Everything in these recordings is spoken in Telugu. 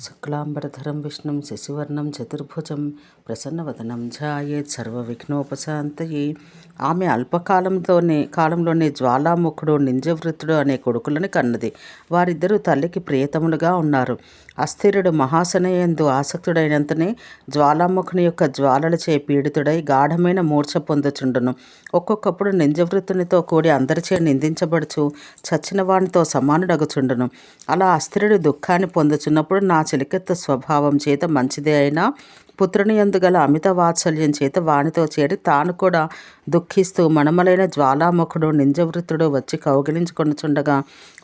శుక్లాంబరధరం విష్ణుం శశివర్ణం చతుర్భుజం ప్రసన్నవదనం ధ్యాయేత్ సర్వవిఘ్నోపశాంతయే. ఆమె కాలంలోనే జ్వాలాముఖుడు నింజవృత్తుడు అనే కొడుకులను కన్నది. వారిద్దరూ తల్లికి ప్రియతములుగా ఉన్నారు. అస్థిరుడు మహాశనయందు ఆసక్తుడైనంతనే జ్వాలాముఖుని యొక్క జ్వాలలచే పీడితుడై గాఢమైన మూర్ఛ పొందుచుండును. ఒక్కొక్కప్పుడు నింజవృత్తునితో కూడి అందరిచే నిందించబడుచు చచ్చిన వానితో సమానుడగుచుండును. అలా అస్థిరుడు దుఃఖాన్ని పొందుచున్నప్పుడు నా చిలికెత్త స్వభావం చేత మంచిదే అయినా పుత్రుని యందు గల అమిత వాత్సల్యం చేత వానితో చేరి తాను కూడా దుఃఖిస్తూ మణమలైన జ్వాలాముఖుడు నింజవృత్తుడు వచ్చి కౌగిలించుకొనుచుండగా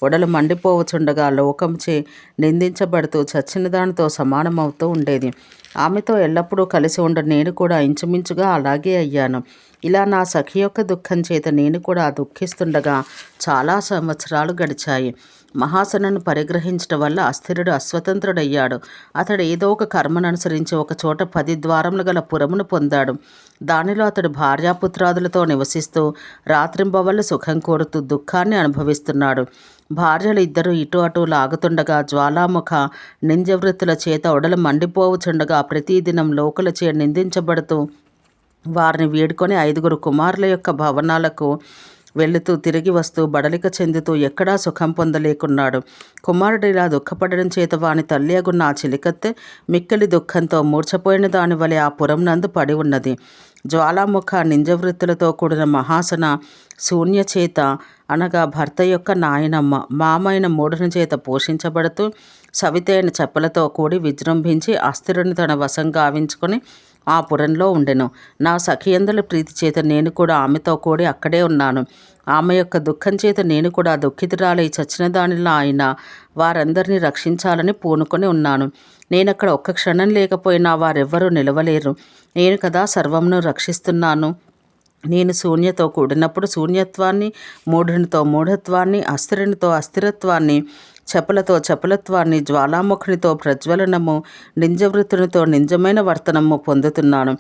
ఒడలు మండిపోవచుండగా లోకంచే నిందించబడుతూ చచ్చిన దానితో సమానమవుతూ ఉండేది. ఆమెతో ఎల్లప్పుడూ కలిసి ఉండ నేను కూడా ఇంచుమించుగా అలాగే అయ్యాను. ఇలా నా సఖి యొక్క దుఃఖం చేత నేను కూడా దుఃఖిస్తుండగా చాలా సంవత్సరాలు గడిచాయి. మహాసనను పరిగ్రహించడం వల్ల అస్థిరుడు అస్వతంత్రుడయ్యాడు. అతడు ఏదో ఒక కర్మను అనుసరించి ఒక చోట 10 ద్వారములు గల పురమును పొందాడు. దానిలో అతడు భార్యాపుత్రాదులతో నివసిస్తూ రాత్రింబవళ్ళు సుఖం కోరుతూ దుఃఖాన్ని అనుభవిస్తున్నాడు. భార్యలు ఇద్దరు ఇటు అటు లాగుతుండగా జ్వాలాముఖ నింజవృత్తుల చేత ఒడలు మండిపోవుచుండగా ప్రతిదినం లోకులచే నిందించబడుతూ వారిని వీడుకొని 5 కుమారుల యొక్క భవనాలకు వెళుతూ తిరిగి వస్తూ బడలిక చెందుతూ ఎక్కడా సుఖం పొందలేకున్నాడు. కుమారుడు ఇలా దుఃఖపడడం చేత వాని తల్లి అగున్న ఆ చిలికత్తె మిక్కిలి దుఃఖంతో మూర్ఛపోయిన దాని వలె ఆ పురం నందు పడి ఉన్నది. జ్వాలాముఖ నింజవృత్తులతో కూడిన మహాసన శూన్య చేత అనగా భర్త యొక్క నాయనమ్మ మామైన మూఢుని చేత పోషించబడుతూ సవితైన చెప్పలతో కూడి విజృంభించి అస్థిరుని తన వశం గావించుకొని ఆ పురంలో ఉండెను. నా సఖియందుల ప్రీతి చేత నేను కూడా ఆమెతో కూడి అక్కడే ఉన్నాను. ఆమె యొక్క దుఃఖం చేత నేను కూడా దుఃఖితురాలై చచ్చిన దానిలా అయిన వారందరినీ రక్షించాలని పూనుకొని ఉన్నాను. నేనక్కడ ఒక్క క్షణం లేకపోయినా వారెవ్వరూ నిలవలేరు. నేను కదా సర్వమును రక్షిస్తున్నాను. నేను శూన్యతో కూడినప్పుడు శూన్యత్వాన్ని, మూఢునితో మూఢత్వాన్ని, అస్థిరునితో అస్థిరత్వాన్ని, చపలతో చపలత్వాన్ని, జ్వాలాముఖునితో ప్రజ్వలనము, నింజవృత్తునితో నింజమైన వర్తనము పొందుతున్నాను.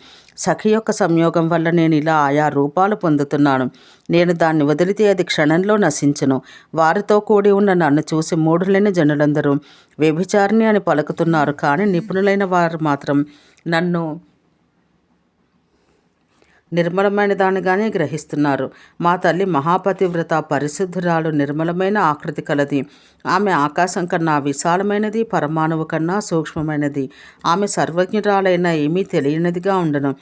సఖి యొక్క సంయోగం వల్ల నేను ఇలా ఆయా రూపాలు పొందుతున్నాను. నేను దాన్ని వదిలితే అది క్షణంలో నశించును. వారితో కూడి ఉన్న నన్ను చూసి మూఢులైన జనులందరూ వ్యభిచారిణి అని పలుకుతున్నారు. కానీ నిపుణులైన వారు మాత్రం నన్ను నిర్మలమైన దానిగానే గ్రహిస్తున్నారు. మా తల్లి మహాపతివ్రత, పరిశుద్ధురాలు, నిర్మలమైన ఆకృతి కలది. ఆమె ఆకాశం కన్నా విశాలమైనది, పరమాణువు కన్నా సూక్ష్మమైనది. ఆమె సర్వజ్ఞురాలైన ఏమీ తెలియనిదిగా ఉండను.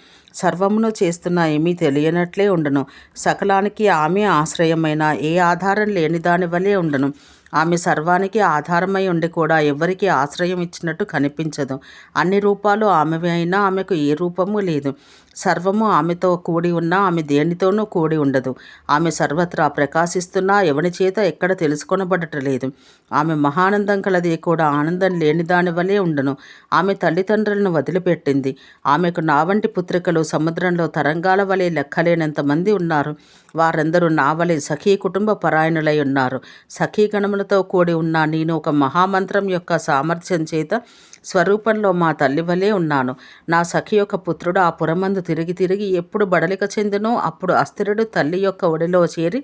సర్వమును చేస్తున్న ఏమీ తెలియనట్లే ఉండను. సకలానికి ఆమె ఆశ్రయమైన ఏ ఆధారం లేని దాని వలె ఉండను. ఆమె సర్వానికి ఆధారమై ఉండి కూడా ఎవరికి ఆశ్రయం ఇచ్చినట్టు కనిపించదు. అన్ని రూపాలు ఆమెవి అయినా ఆమెకు ఏ రూపము లేదు. సర్వము ఆమెతో కూడి ఉన్నా ఆమె దేనితోనూ కూడి ఉండదు. ఆమె సర్వత్రా ప్రకాశిస్తున్నా ఎవని చేత ఎక్కడ తెలుసుకొనబడటలేదు. ఆమె మహానందం కలది కూడా ఆనందం లేని దాని వలె ఉండను. ఆమె తల్లిదండ్రులను వదిలిపెట్టింది. ఆమెకు నా వంటి పుత్రికలు సముద్రంలో తరంగాల వలె లెక్కలేనంత మంది ఉన్నారు. వారందరూ నా వలె సఖీ కుటుంబ పరాయణులై ఉన్నారు. సఖీ గణములతో కూడి ఉన్న నేను ఒక మహామంత్రం యొక్క సామర్థ్యం చేత స్వరూపంలో మా తల్లి వలె ఉన్నాను. నా సఖి యొక్క పుత్రుడు ఆ పురమందు తిరిగి తిరిగి ఎప్పుడు బడలిక చెందునో అప్పుడు అస్థిరుడు తల్లి యొక్క ఒడిలో చేరి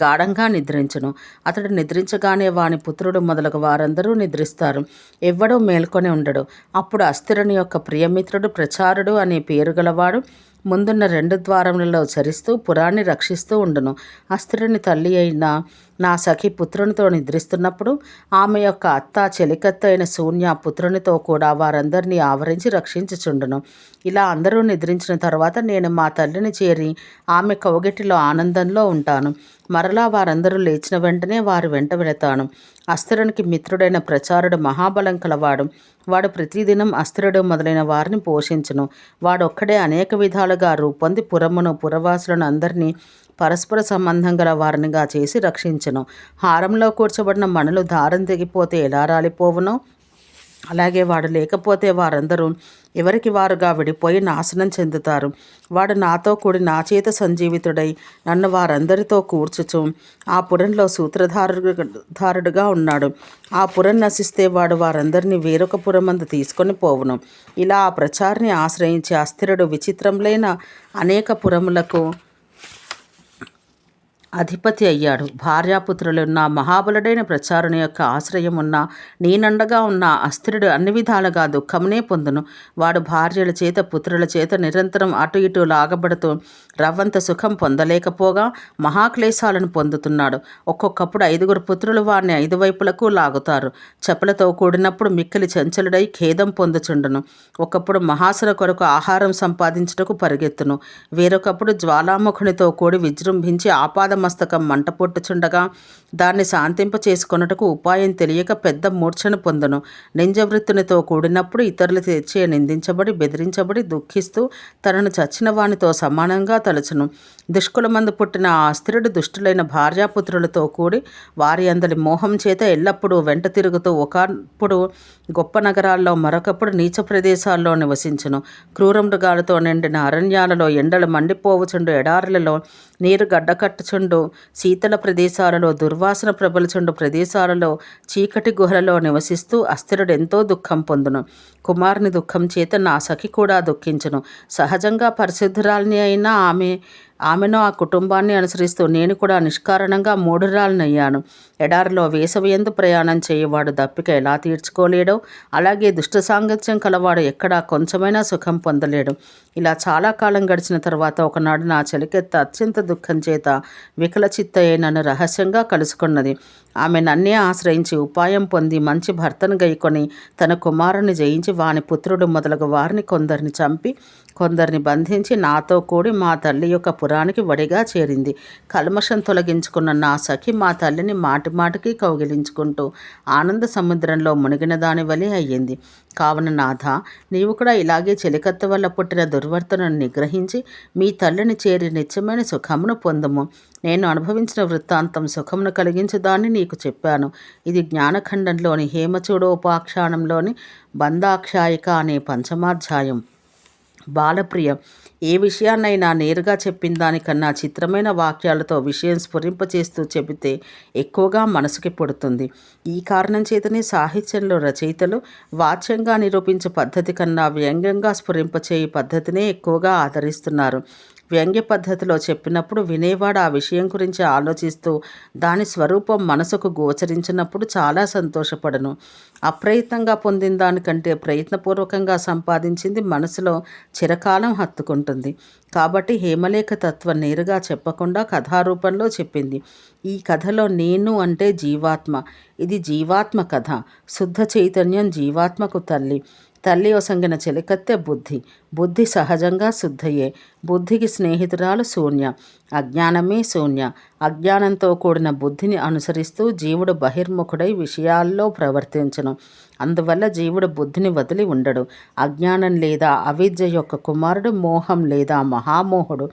గాఢంగా నిద్రించును. అతడు నిద్రించగానే వాని పుత్రుడు మొదలగు వారందరూ నిద్రిస్తారు. ఎవ్వడూ మేల్కొని ఉండడు. అప్పుడు అస్థిరుని యొక్క ప్రియమిత్రుడు ప్రచారుడు అనే పేరు గలవాడు ముందున్న 2 ద్వారములలో చరిస్తూ పురాన్ని రక్షిస్తూ ఉండును. అస్థిరుని తల్లి అయిన నా సఖి పుత్రునితో నిద్రిస్తున్నప్పుడు ఆమె యొక్క అత్త చెలికత్త అయిన శూన్య పుత్రునితో కూడా వారందరినీ ఆవరించి రక్షించుచుండును. ఇలా అందరూ నిద్రించిన తర్వాత నేను మా తల్లిని చేరి ఆమె కౌగిటిలో ఆనందంలో ఉంటాను. మరలా వారందరూ లేచిన వెంటనే వారి వెంట వెళతాను. అస్థిరునికి మిత్రుడైన ప్రచారుడు మహాబలం కలవాడు. వాడు ప్రతిదినం అస్థిరుడు మొదలైన వారిని పోషించును. వాడొక్కడే అనేక విధాలుగా రూపొంది పురమును, పురవాసులను అందరినీ పరస్పర సంబంధం గల వారినిగా చేసి రక్షించును. హారంలో కూర్చబడిన మణులు దారం తెగిపోతే ఎలా రాలిపోవునో అలాగే వాడు లేకపోతే వారందరూ ఎవరికి వారుగా విడిపోయి నాశనం చెందుతారు. వాడు నాతో కూడి నా చేత సంజీవితుడై నన్ను వారందరితో కూర్చుచు ఆ పురంలో సూత్రధారుడుగా ఉన్నాడు. ఆ పురం నశిస్తే వాడు వారందరినీ వేరొక పురమందు తీసుకొని పోవును. ఇలా ఆ ప్రచారిని ఆశ్రయించి అస్థిరుడు విచిత్రములైన అనేక పురములకు అధిపతి అయ్యాడు. భార్యాపుత్రులున్న మహాబలుడైన ప్రచారుని యొక్క ఆశ్రయం ఉన్న నేనండగా ఉన్న అస్థిరుడు అన్ని విధాలుగా దుఃఖమునే పొందును. వాడు భార్యల చేత పుత్రుల చేత నిరంతరం అటు ఇటు లాగబడుతూ రవ్వంత సుఖం పొందలేకపోగా మహాక్లేశాలను పొందుతున్నాడు. ఒక్కొక్కప్పుడు 5 పుత్రులు వారిని 5 వైపులకు లాగుతారు. చెపలతో కూడినప్పుడు మిక్కిలి చంచలుడై ఖేదం పొందుచుండును. ఒకప్పుడు మహాసుర కొరకు ఆహారం సంపాదించుటకు పరిగెత్తును. వేరొకప్పుడు జ్వాలాముఖునితో కూడి విజృంభించి మస్తకం మంట పొట్టుచుండగా దాన్ని శాంతింప చేసుకొనుటకు ఉపాయం తెలియక పెద్ద మూర్ఛను పొందును. నింజవృత్తునితో కూడినప్పుడు ఇతరులు తెచ్చే నిందించబడి బెదిరించబడి దుఃఖిస్తూ తనను చచ్చిన వానితో సమానంగా తలుచును. దుష్కులమందు పుట్టిన ఆ అస్థిరుడు దుష్టులైన భార్యాపుత్రులతో కూడి వారి అందరి మోహం చేత ఎల్లప్పుడూ వెంట తిరుగుతూ ఒకప్పుడు గొప్ప నగరాల్లో మరొకప్పుడు నీచ ప్రదేశాల్లో నివసించును. క్రూర మృగాలతో నిండిన అరణ్యాలలో ఎండలు మండిపోవుచుండు ఎడారులలో నీరు గడ్డకట్టుచుండు శీతల ప్రదేశాలలో దుర్వాసన ప్రబలుచుండు ప్రదేశాలలో చీకటి గుహలలో నివసిస్తూ అస్థిరుడు ఎంతో దుఃఖం పొందును. కుమారుని దుఃఖం చేత నా సఖి కూడా దుఃఖించును. సహజంగా పరిశుద్ధురాలిని అయినా ఆమెను ఆ కుటుంబాన్ని అనుసరిస్తూ నేను కూడా నిష్కారణంగా మూఢురాలనయ్యాను. ఎడారిలో వేసవియందు ప్రయాణం చేయవాడు దప్పిక ఎలా తీర్చుకోలేడో అలాగే దుష్ట సాంగత్యం కలవాడు ఎక్కడా కొంచెమైనా సుఖం పొందలేడు. ఇలా చాలా కాలం గడిచిన తర్వాత ఒకనాడు నా చెలికెత్త అత్యంత దుఃఖం చేత వికలచిత్తయ్య నన్ను రహస్యంగా కలుసుకున్నది. ఆమె నన్నే ఆశ్రయించి ఉపాయం పొంది మంచి భర్తను గైకొని తన కుమారుని జయించి వాని పుత్రుడు మొదలగు వారిని కొందరిని చంపి కొందరిని బంధించి నాతో కూడి మా తల్లి యొక్క పురానికి వడిగా చేరింది. కల్మషం తొలగించుకున్న నా సఖి మా తల్లిని మాటిమాటికి కౌగిలించుకుంటూ ఆనంద సముద్రంలో మునిగిన దాని వలె అయ్యింది. కావున నాథ, నీవు కూడా ఇలాగే చెలికత్త వల్ల పుట్టిన దుర్వర్తనను నిగ్రహించి మీ తల్లిని చేరి నిత్యమైన సుఖమును పొందము. నేను అనుభవించిన వృత్తాంతం సుఖమును కలిగించుదాన్ని నీకు చెప్పాను. ఇది జ్ఞానఖండంలోని హేమచూడోపాఖ్యానంలోని బంధాఖ్యాయిక అనే పంచమాధ్యాయం. బాలప్రియ ఏ విషయాన్నైనా నేరుగా చెప్పిన దానికన్నా చిత్రమైన వాక్యాలతో విషయం స్ఫురింపచేస్తూ చెబితే ఎక్కువగా మనసుకి పుడుతుంది. ఈ కారణం చేతనే సాహిత్యంలో రచయితలు వాచ్యంగా నిరూపించే పద్ధతి కన్నా వ్యంగ్యంగా స్ఫురింపచేయ పద్ధతినే ఎక్కువగా ఆదరిస్తున్నారు. వ్యంగ్య పద్ధతిలో చెప్పినప్పుడు వినేవాడు ఆ విషయం గురించి ఆలోచిస్తూ దాని స్వరూపం మనసుకు గోచరించినప్పుడు చాలా సంతోషపడను. అప్రయత్నంగా పొందిన దానికంటే ప్రయత్నపూర్వకంగా సంపాదించింది మనసులో చిరకాలం హత్తుకుంటుంది. కాబట్టి హేమలేఖ తత్వం నేరుగా చెప్పకుండా కథారూపంలో చెప్పింది. ఈ కథలో నేను అంటే జీవాత్మ. ఇది జీవాత్మ కథ. శుద్ధ చైతన్యం జీవాత్మకు తల్లి. తల్లి ఒసంగిన చెలికత్తె బుద్ధి. బుద్ధి సహజంగా శుద్ధయే. బుద్ధికి స్నేహితురాలు శూన్య. అజ్ఞానమే శూన్య. అజ్ఞానంతో కూడిన బుద్ధిని అనుసరిస్తూ జీవుడు బహిర్ముఖుడై విషయాల్లో ప్రవర్తించను. అందువల్ల జీవుడు బుద్ధిని వదిలి ఉండడు. అజ్ఞానం లేదా అవిద్య యొక్క కుమారుడు మోహం లేదా మహామోహుడు.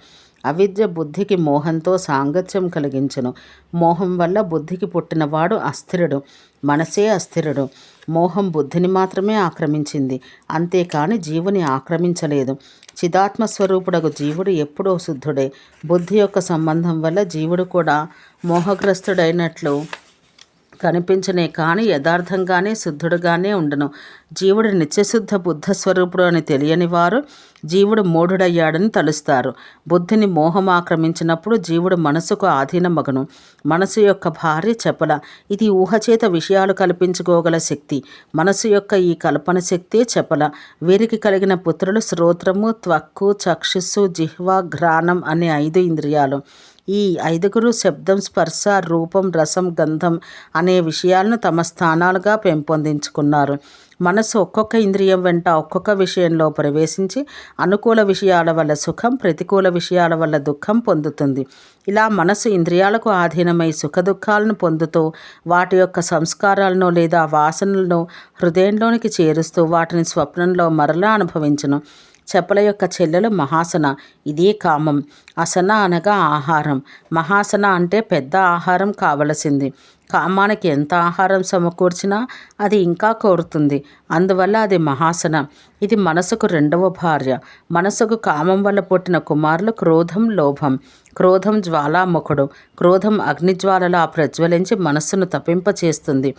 అవిద్య బుద్ధికి మోహంతో సాంగత్యం కలిగించును. మోహం వల్ల బుద్ధికి పుట్టినవాడు అస్థిరుడు. మనసే అస్థిరుడు. మోహం బుద్ధిని మాత్రమే ఆక్రమించింది, అంతేకాని జీవుని ఆక్రమించలేదు. చిదాత్మస్వరూపుడగు జీవుడు ఎప్పుడూ శుద్ధుడే. బుద్ధి యొక్క సంబంధం వల్ల జీవుడు కూడా మోహగ్రస్తుడైనట్లు కనిపించనే కానీ యథార్థంగానే శుద్ధుడుగానే ఉండను. జీవుడు నిత్యశుద్ధ బుద్ధస్వరూపుడు అని తెలియని వారు జీవుడు మూఢుడయ్యాడని తలుస్తారు. బుద్ధిని మోహం ఆక్రమించినప్పుడు జీవుడు మనసుకు ఆధీనమగును. మనసు యొక్క భార్య చపల. ఇది ఊహచేత విషయాలు కల్పించుకోగల శక్తి. మనసు యొక్క ఈ కల్పన శక్తే చపల. వీరికి కలిగిన పుత్రులు శ్రోత్రము, త్వక్కు, చక్షుస్సు, జిహ్వ, ఘ్రాణం అనే 5 ఇంద్రియాలు. ఈ 5 శబ్దం, స్పర్శ, రూపం, రసం, గంధం అనే విషయాలను తమ స్థానాలుగా పెంపొందించుకున్నారు. మనసు ఒక్కొక్క ఇంద్రియం వెంట ఒక్కొక్క విషయంలో ప్రవేశించి అనుకూల విషయాల వల్ల సుఖం, ప్రతికూల విషయాల వల్ల దుఃఖం పొందుతుంది. ఇలా మనసు ఇంద్రియాలకు ఆధీనమై సుఖదుఖాలను పొందుతూ వాటి యొక్క సంస్కారాలను లేదా వాసనలను హృదయంలోనికి చేరుస్తూ వాటిని స్వప్నంలో మరలా అనుభవించును. చపల యొక్క చెల్లెలు మహాసన. ఇదే కామం. అసన అనగా ఆహారం. మహాసన అంటే పెద్ద ఆహారం కావలసింది. కామానికి ఎంత ఆహారం సమకూర్చినా అది ఇంకా కోరుతుంది. అందువల్ల అది మహాసన. ఇది మనసుకు 2వ భార్య. మనసుకు కామం వల్ల పుట్టిన కుమారులు క్రోధం, లోభం. క్రోధం జ్వాలాముఖుడు. క్రోధం అగ్నిజ్వాలలా ప్రజ్వలించి మనస్సును తపింపచేస్తుంది.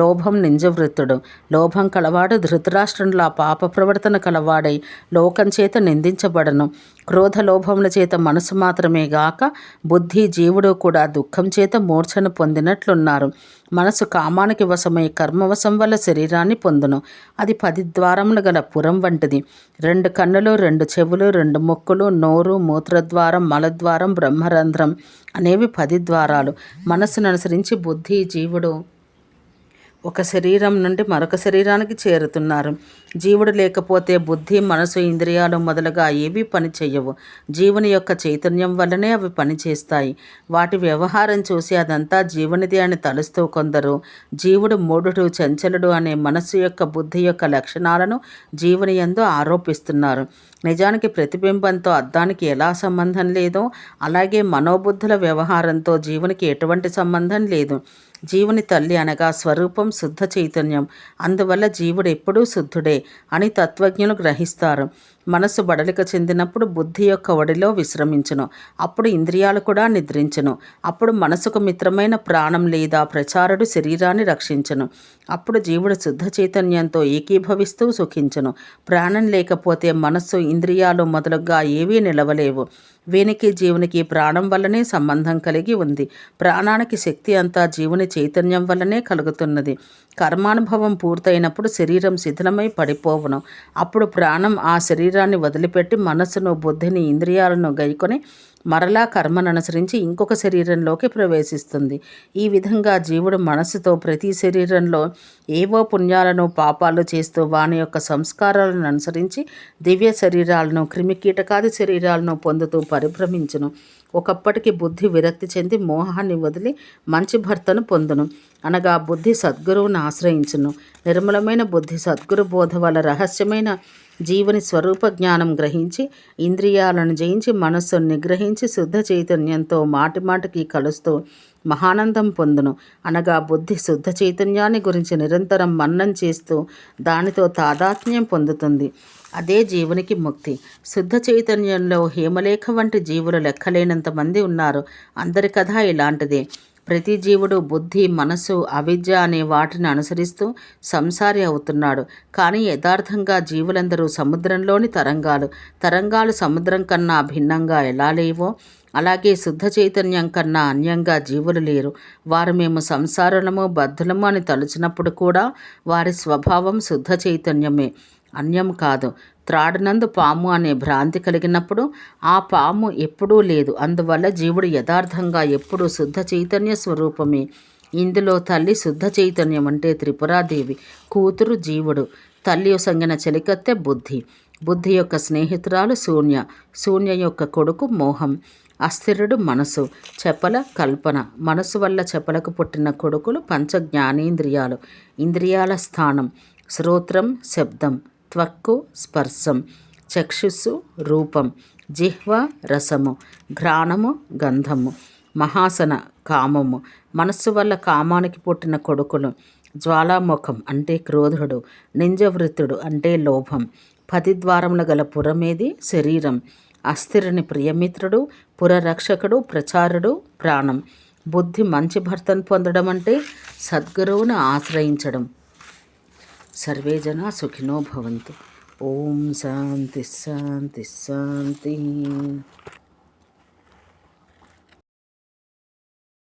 లోభం నింజవృత్తుడు. లోభం కలవాడు ధృతరాష్ట్రంలా పాప ప్రవర్తన కలవాడై లోకం చేత నిందించబడను. క్రోధ లోభముల చేత మనసు మాత్రమే గాక బుద్ధి జీవుడు కూడా దుఃఖం చేత మూర్ఛను పొందినట్లున్నారు. మనసు కామానికి వశమై కర్మవశం వల్ల శరీరాన్ని పొందును. అది 10 ద్వారములు గల పురం వంటిది. 2 కన్నులు, 2 చెవులు, 2 ముక్కులు, నోరు, మూత్రద్వారం, మలద్వారం, బ్రహ్మరంధ్రం అనేవి 10 ద్వారాలు. మనస్సును అనుసరించి బుద్ధి జీవుడు ఒక శరీరం నుండి మరొక శరీరానికి చేరుతున్నారు. జీవుడు లేకపోతే బుద్ధి, మనసు, ఇంద్రియాలు మొదలుగా ఏవీ పని చెయ్యవు. జీవుని యొక్క చైతన్యం వల్లనే అవి పనిచేస్తాయి. వాటి వ్యవహారం చూసి అదంతా జీవునిది అని తలుస్తూ కొందరు జీవుడు మూఢుడు, చంచలుడు అనే మనస్సు యొక్క, బుద్ధి యొక్క లక్షణాలను జీవుని యందు ఆరోపిస్తున్నారు. నిజానికి ప్రతిబింబంతో అద్దానికి ఎలా సంబంధం లేదో అలాగే మనోబుద్ధుల వ్యవహారంతో జీవునికి ఎటువంటి సంబంధం లేదు. జీవుని తల్లి అనగా స్వరూపం శుద్ధ చైతన్యం. అందువల్ల జీవుడు ఎప్పుడూ శుద్ధుడే అని తత్వజ్ఞులు గ్రహిస్తారు. మనసు బడలిక చెందినప్పుడు బుద్ధి యొక్క ఒడిలో విశ్రమించును. అప్పుడు ఇంద్రియాలు కూడా నిద్రించును. అప్పుడు మనసుకు మిత్రమైన ప్రాణం లేదా ప్రచారుడు శరీరాన్ని రక్షించును. అప్పుడు జీవుడు శుద్ధ చైతన్యంతో ఏకీభవిస్తూ సుఖించును. ప్రాణం లేకపోతే మనస్సు, ఇంద్రియాలు మొదలుగా ఏవీ నిలవలేవు. వీనికి జీవునికి ప్రాణం వల్లనే సంబంధం కలిగి ఉంది. ప్రాణానికి శక్తి అంతా జీవుని చైతన్యం వల్లనే కలుగుతున్నది. కర్మానుభవం పూర్తయినప్పుడు శరీరం శిథిలమై పడిపోవును. అప్పుడు ప్రాణం ఆ శరీరాన్ని వదిలిపెట్టి మనస్సును, బుద్ధిని, ఇంద్రియాలను గైకొని మరలా కర్మను అనుసరించి ఇంకొక శరీరంలోకి ప్రవేశిస్తుంది. ఈ విధంగా జీవుడు మనస్సుతో ప్రతి శరీరంలో ఏవో పుణ్యాలను, పాపాలు చేస్తూ వాని యొక్క సంస్కారాలను అనుసరించి దివ్య శరీరాలను, క్రిమికీటకాది శరీరాలను పొందుతూ పరిభ్రమించును. ఒకప్పటికి బుద్ధి విరక్తి చెంది మోహాన్ని వదిలి మంచి భర్తను పొందును. అనగా బుద్ధి సద్గురువును ఆశ్రయించును. నిర్మలమైన బుద్ధి సద్గురు బోధ వల్ల రహస్యమైన జీవుని స్వరూప జ్ఞానం గ్రహించి ఇంద్రియాలను జయించి మనస్సును నిగ్రహించి శుద్ధ చైతన్యంతో మాటిమాటికి కలుస్తూ మహానందం పొందును. అనగా బుద్ధి శుద్ధ చైతన్యాన్ని గురించి నిరంతరం మన్నం చేస్తూ దానితో తాదాత్మ్యం పొందుతుంది. అదే జీవునికి ముక్తి. శుద్ధ చైతన్యంలో హేమలేఖ వంటి జీవులు లెక్కలేనంత మంది ఉన్నారు. అందరి కథ ఇలాంటిదే. ప్రతి జీవుడు బుద్ధి, మనస్సు, అవిద్య అనే వాటిని అనుసరిస్తూ సంసారి అవుతున్నాడు. కానీ యథార్థంగా జీవులందరూ సముద్రంలోని తరంగాలు. తరంగాలు సముద్రం కన్నా భిన్నంగా ఎలా లేవో అలాగే శుద్ధ చైతన్యం కన్నా అన్యంగా జీవులు లేరు. వారు మేము సంసారులము, బద్ధులము అని తలుచినప్పుడు కూడా వారి స్వభావం శుద్ధ చైతన్యమే, అన్యం కాదు. త్రాడునందు పాము అనే భ్రాంతి కలిగినప్పుడు ఆ పాము ఎప్పుడూ లేదు. అందువల్ల జీవుడు యథార్థంగా ఎప్పుడూ శుద్ధ చైతన్య స్వరూపమే. ఇందులో తల్లి శుద్ధ చైతన్యం అంటే త్రిపురాదేవి, కూతురు జీవుడు, తల్లి సంగిన చెలికత్తె బుద్ధి, బుద్ధి యొక్క స్నేహితురాలు శూన్య, శూన్య యొక్క కొడుకు మోహం, అస్థిరుడు మనసు, చెపల కల్పన. మనసు వల్ల చెపలకు పుట్టిన కొడుకులు పంచ జ్ఞానేంద్రియాలు. ఇంద్రియాల స్థానం శ్రోత్రం శబ్దం, త్వక్కు స్పర్శం, చక్షుస్సు రూపం, జిహ్వ రసము, ఘ్రాణము గంధము, మహాసన కామము. మనస్సు వల్ల కామానికి పుట్టిన కొడుకులు జ్వాలాముఖం అంటే క్రోధుడు, నింజవృత్తుడు అంటే లోభం. 10 ద్వారములు గల పురమేది శరీరం. అస్థిరుని ప్రియమిత్రుడు, పురరక్షకుడు, ప్రచారుడు ప్రాణం. బుద్ధి మంచి భర్తను పొందడం అంటే సద్గురువును ఆశ్రయించడం. సర్వే జనా సుఖినో భవంతు. ఓం శాంతి శాంతి శాంతి.